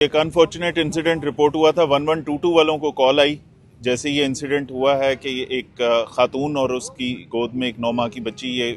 एक unfortunate incident report हुआ था। 1122 वालों को कॉल आई जैसे ये इंसिडेंट हुआ है कि एक खातून और उसकी गोद में एक 9 माह की बच्ची ये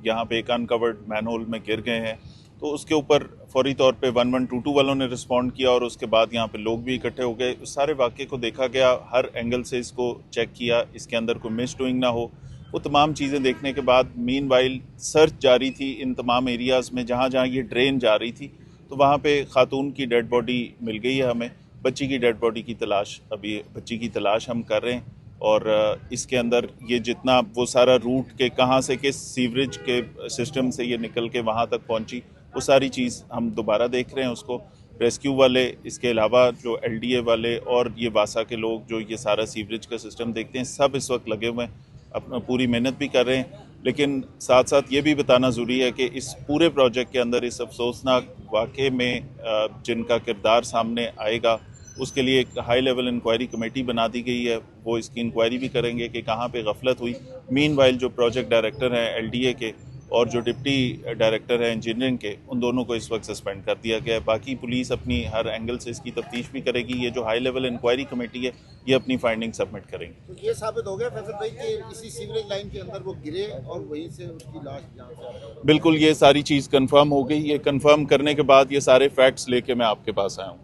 यहाँ पे एक अनकवर्ड मैनहोल में गिर गए हैं। तो उसके ऊपर फौरी तौर पे 1122 वालों ने रिस्पॉन्ड किया और उसके बाद यहाँ पे लोग भी इकट्ठे हो गए। उस सारे वाक़े को देखा गया, हर एंगल से इसको चेक किया, इसके अंदर कोई मिस डूइंग ना हो। वो तमाम चीज़ें देखने के बाद मीनवाइल सर्च जारी थी इन तमाम एरियाज़ में जहाँ जहाँ ये ड्रेन जा रही थी। तो वहाँ पे खातून की डेड बॉडी मिल गई है हमें। बच्ची की डेड बॉडी की तलाश, अभी बच्ची की तलाश हम कर रहे हैं। और इसके अंदर ये जितना वो सारा रूट के कहाँ से किस सीवरेज के सिस्टम से ये निकल के वहाँ तक पहुँची, वो सारी चीज़ हम दोबारा देख रहे हैं उसको। रेस्क्यू वाले, इसके अलावा जो LDA वाले और ये वासा के लोग जो ये सारा सीवरेज का सिस्टम देखते हैं, सब इस वक्त लगे हुए हैं, अपना पूरी मेहनत भी कर रहे हैं। लेकिन साथ साथ ये भी बताना ज़रूरी है कि इस पूरे प्रोजेक्ट के अंदर इस अफसोसनाक वाक़े में जिनका किरदार सामने आएगा उसके लिए एक हाई लेवल इंक्वायरी कमेटी बना दी गई है। वो इसकी इंक्वायरी भी करेंगे कि कहाँ पे गफलत हुई। मीनवाइल जो प्रोजेक्ट डायरेक्टर हैं LDA के और जो डिप्टी डायरेक्टर है इंजीनियरिंग के, उन दोनों को इस वक्त सस्पेंड कर दिया गया है। बाकी पुलिस अपनी हर एंगल से इसकी तफ्तीश भी करेगी। ये जो हाई लेवल इंक्वायरी कमेटी है ये अपनी फाइंडिंग सबमिट करेंगे। तो ये साबित हो गया फैसल भाई कि इसी सीवरेज लाइन के अंदर वो गिरे और वहीं से उसकी लाश यहाँ से। बिल्कुल, ये सारी चीज़ कंफर्म हो गई। ये कंफर्म करने के बाद ये सारे फैक्ट्स लेके मैं आपके पास आया हूँ।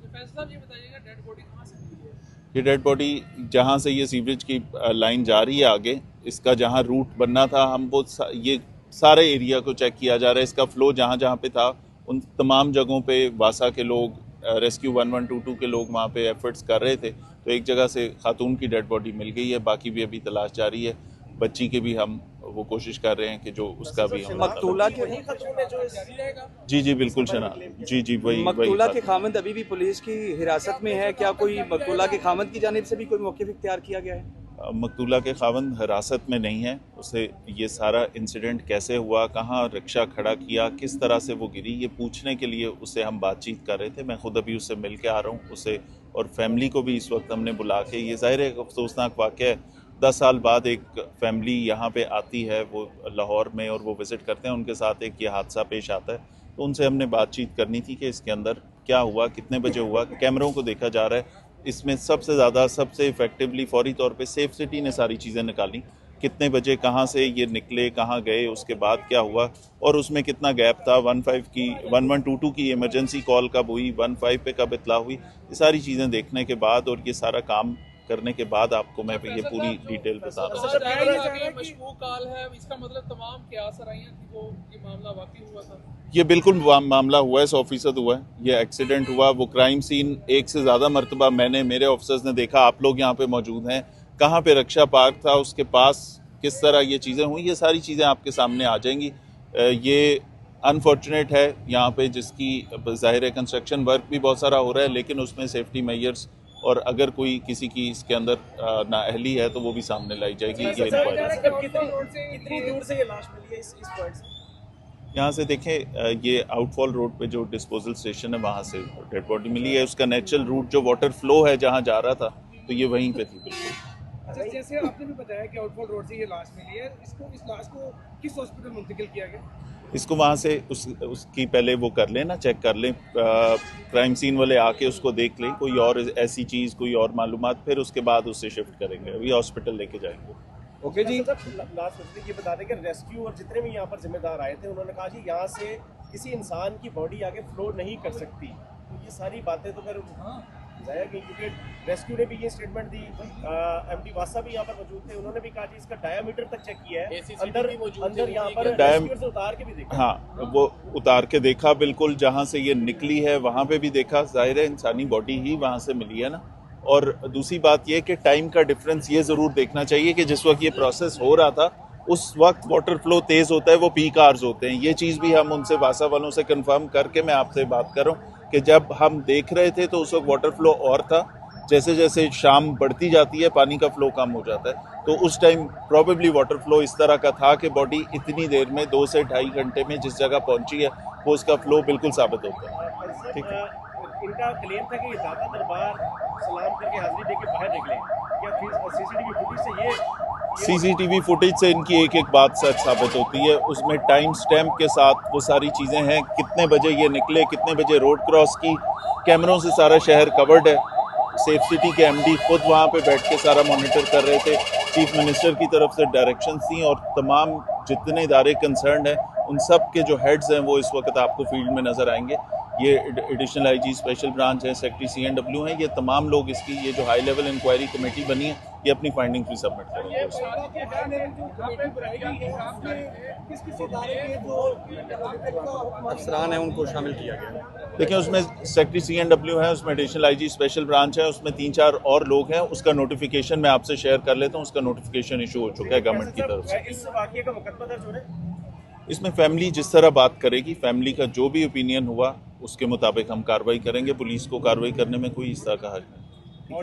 ये डेड बॉडी जहाँ से ये सीवरेज की लाइन जा रही है आगे, इसका जहाँ रूट बनना था, हम वो ये सारे एरिया को चेक किया जा रहा है। इसका फ्लो जहाँ जहाँ पे था उन तमाम जगहों पे वासा के लोग, रेस्क्यू 1122 के लोग वहाँ पे एफर्ट्स कर रहे थे। तो एक जगह से खातून की डेड बॉडी मिल गई है, बाकी भी अभी तलाश जारी है। बच्ची की भी हम वो कोशिश कर रहे हैं कि जो उसका भी हम मकतूला के जी बिल्कुल शना जी वही मकतूला के खामद अभी भी पुलिस की हिरासत में है। क्या कोई मकतूला के खामद की जानिब से भी कोई मौक़िफ़ इख्तियार किया गया है? मकतूला के खावंद हिरासत में नहीं है। उसे ये सारा इंसिडेंट कैसे हुआ, कहाँ रिक्शा खड़ा किया, किस तरह से वो गिरी, ये पूछने के लिए उसे हम बातचीत कर रहे थे। मैं खुद अभी उससे मिल के आ रहा हूँ उसे, और फैमिली को भी इस वक्त हमने बुला के, ये ज़ाहिर है अफसोसनाक वाक़या है। 10 साल बाद एक फैमिली यहाँ पे आती है, वो लाहौर में, और वो विज़िट करते हैं, उनके साथ एक ये हादसा पेश आता है। तो उनसे हमने बातचीत करनी थी कि इसके अंदर क्या हुआ, कितने बजे हुआ। कैमरों को देखा जा रहा है, इसमें सबसे ज़्यादा, सबसे इफ़ेक्टिवली फौरी तौर पे सेफ सिटी ने सारी चीज़ें निकाली। कितने बजे कहाँ से ये निकले, कहाँ गए, उसके बाद क्या हुआ, और उसमें कितना गैप था। 1122 की इमरजेंसी कॉल कब हुई, 15 पे कब इतला हुई, ये सारी चीज़ें देखने के बाद और ये सारा काम करने के बाद आपको मैं ये पूरी डिटेल बता रहा हूँ। ये बिल्कुल मामला हुआ है, 100% हुआ है। ये एक्सीडेंट हुआ, वो क्राइम सीन एक से ज़्यादा मरतबा मैंने, मेरे ऑफिसर्स ने देखा, आप लोग यहाँ पे मौजूद हैं, कहाँ पे रक्षा पार्क था, उसके पास किस तरह ये चीज़ें हुई, ये सारी चीज़ें आपके सामने आ जाएंगी। ये अनफॉर्चुनेट है यहाँ पे, जिसकी ज़ाहिर है कंस्ट्रक्शन वर्क भी बहुत सारा हो रहा है, लेकिन उसमें सेफ्टी मेजर्स और अगर कोई किसी की इसके अंदर नाअहली है तो वो भी सामने लाई जाएगी। ये कितनी दूर से ये लाश मिली है इस पॉइंट से? यहाँ से देखें, ये आउटफॉल रोड पे जो डिस्पोजल स्टेशन है वहाँ से डेड बॉडी मिली है। उसका नेचुरल रूट जो वाटर फ्लो है जहाँ जा रहा था, तो ये वहीं पे थी। बिल्कुल। अच्छा, जैसे आपने भी बताया कि आउटफॉल रोड से ये लाश मिली है, इस लाश को किस हॉस्पिटल मुंतकिल किया गया? इसको वहाँ से उसकी पहले वो कर लें ना, चेक कर लें, क्राइम सीन वाले आके उसको देख लें, कोई और ऐसी चीज़, कोई और मालूमात, फिर उसके बाद उससे शिफ्ट करेंगे, अभी हॉस्पिटल लेके जाएंगे। ओके जी। लास्ट ये बता दें कि रेस्क्यू और जितने भी यहाँ पर जिम्मेदार आए थे, उन्होंने कहा कि यहाँ से किसी इंसान की बॉडी आगे फ्लो नहीं कर सकती। तो ये सारी बातें तो फिर जाया गई, क्योंकि रेस्क्यू ने भी ये स्टेटमेंट दी। MD वासा भी यहाँ पर मौजूद थे, उन्होंने भी कहा कि इसका डायामीटर तक चेक किया है, अंदर यहाँ पर रेस्क्यूअर से उतार के भी देखा। हाँ, वो उतार के देखा, बिल्कुल जहाँ से ये निकली है वहाँ पे भी देखा। जाहिर है इंसानी बॉडी ही वहाँ से मिली है ना। और दूसरी बात ये कि टाइम का डिफरेंस ये ज़रूर देखना चाहिए कि जिस वक्त ये प्रोसेस हो रहा था उस वक्त वाटर फ्लो तेज़ होता है, वो पीक आवर्स होते हैं। ये चीज़ भी हम उनसे, वासा वालों से कंफर्म करके मैं आपसे बात कर रहा हूँ कि जब हम देख रहे थे तो उस वक्त वाटर फ्लो और था। जैसे जैसे शाम बढ़ती जाती है पानी का फ्लो कम हो जाता है, तो उस टाइम प्रॉबेबली वाटर फ्लो इस तरह का था कि बॉडी इतनी देर में 2 से 2.5 घंटे में जिस जगह पहुंची है वो उसका फ्लो बिल्कुल साबित होता है। ठीक है। इनका क्लेम था कि ये दाता दरबार सलाम करके हाजिरी देके बाहर निकले, या फिर CCTV फुटेज से इनकी एक एक बात सच साबित होती है। उसमें टाइम स्टैम्प के साथ वो सारी चीज़ें हैं, कितने बजे ये निकले, कितने बजे रोड क्रॉस की, कैमरों से सारा शहर कवर्ड है। सेफ सिटी के एमडी खुद वहाँ पे बैठ के सारा मॉनिटर कर रहे थे। चीफ मिनिस्टर की तरफ से डायरेक्शंस थी और तमाम जितने इदारे कंसर्न हैं उन सब के जो हेड्स हैं वो इस वक्त आपको फील्ड में नज़र आएंगे। ये एडिशनल आईजी स्पेशल ब्रांच है, सेक्रेटरी CNW हैं, ये तमाम लोग इसकी ये जो हाई लेवल इंक्वायरी कमेटी बनी है ये अपनी फाइंडिंग्स भी सबमिट करेंगे। अफसरान है उनको शामिल किया गया। देखिए उसमें सेक्रेटरी CNW है, उसमें एडिशनल आईजी स्पेशल ब्रांच है, उसमें 3-4 और लोग हैं। उसका नोटिफिकेशन मैं आपसे शेयर कर लेता हूँ। उसका नोटिफिकेशन इशू हो चुका है गवर्नमेंट की तरफ से। इस वाकये का मुकदमा दर्ज हो रहा है? इसमें फैमिली जिस तरह बात करेगी, फैमिली का जो भी ओपिनियन हुआ उसके मुताबिक हम कार्रवाई करेंगे। पुलिस को कार्रवाई करने में कोई इस तरह का हक नहीं।